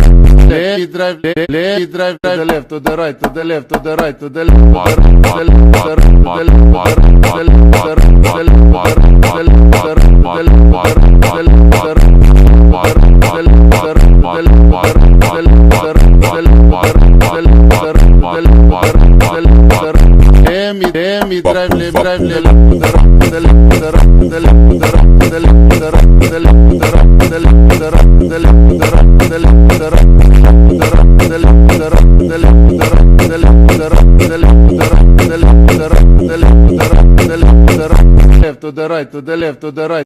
let me drive, let me drive to the left, to the right, to the left, to the right, to the left, to the right, to the left, to the left, to the let me drive, let me drive, left to the right, to the left, to the right.